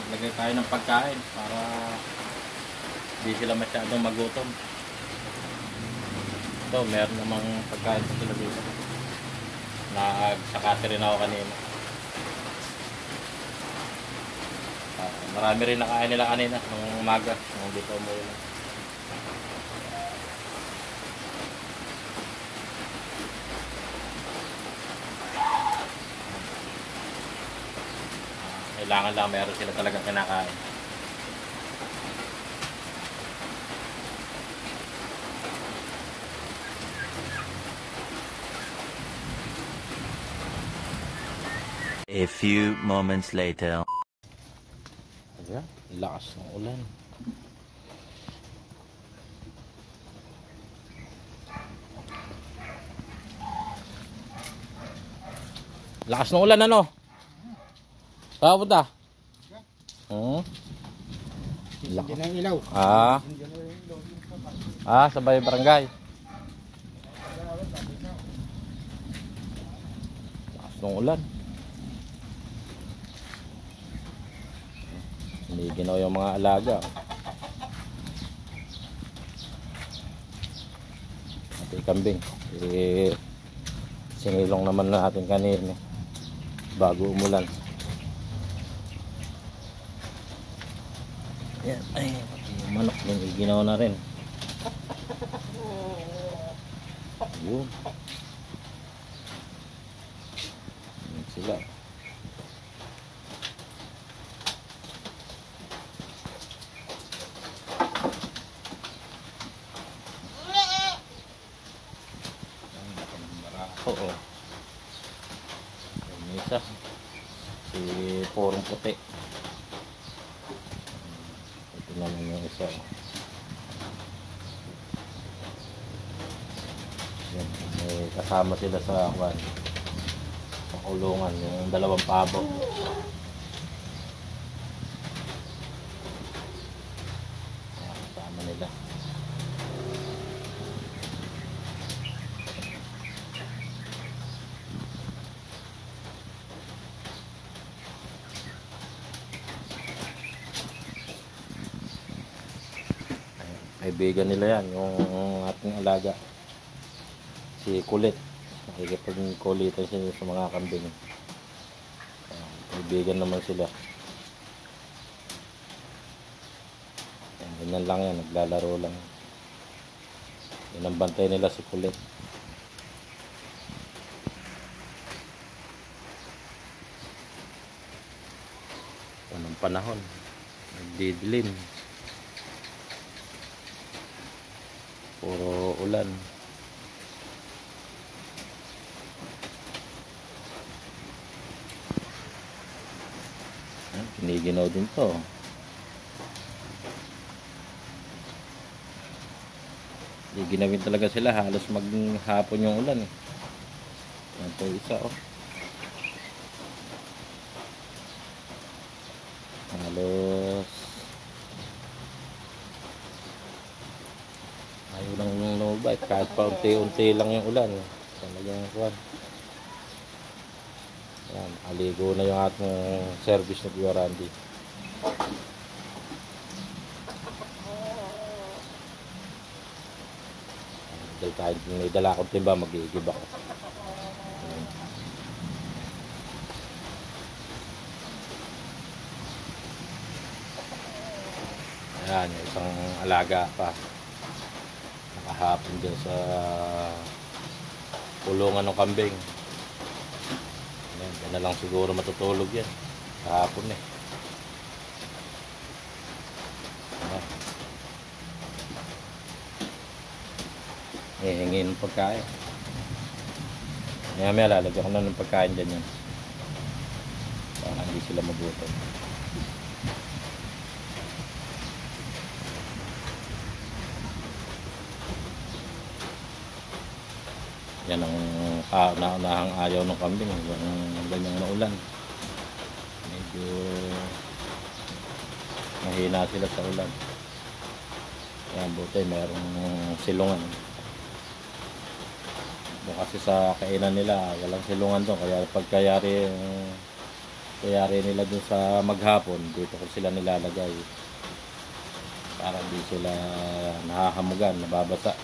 naglagay tayo ng pagkain para hindi sila masyadong magutom. Ito, meron namang pagkain sa sila dito. Nagsakati rin ako kanina. Marami rin nakain nila kanina nung umaga nung dito umuwi na. Kailangan lang meron sila talagang kinakain. A few moments later. Ayan, lakas ng ulan. Lakas ng ulan ano? Saan punta? Hindi na ilaw. Sabay barangay. Lakas ng ulan. Hindi ginaw yung mga alaga. Ito kambing. Sinilong naman natin kanina bago umulan. Yan, ay, pati yung manok din ginaw na rin. Yun. Yan sila. Oo. Yung isa si purong puti. Ito naman yung isa. Yan, may kasama sila sa kulungan yung dalawang pabo. Yan, kasama nila. Kaibigan nila yan, yung ating alaga, si Kulit. Nakikipagkulitan sila sa mga kambing. Kaibigan naman sila. Ganyan lang yan, naglalaro lang. Yan ang bantay nila, si Kulit. Anong panahon, nagdidilim. Puro ulan. Piniginaw din to. Giginawin talaga sila. Halos maghapon yung ulan. Yan to isa oh. Halos ayaw lang yung lumabay kahit pa unti-unti lang yung ulan. Talagang kuwan. Yan, aligo na yung ating service na Biorandi. Dahil kahit may dala akong timba, mag-iigib ako. Ayan, isang alaga pa. Nakahapon din sa kulungan ng kambing. Yan na lang siguro matutulog yan. Kahapon eh. Hihingin ng pagkain. May lalagyan ko na ng pagkain dyan yan. Para hindi sila magutom. Yan ang naunahang ayaw ng kambing. Yung ganyang na ulan. Medyo mahina sila sa ulan. Yan, buti mayroong silungan. Doon kasi sa kainan nila walang silungan doon, kaya pagkayari Kaya rin nila dun sa maghapon, dito ko sila nilalagay. Para di sila nahahamugan, nababasa.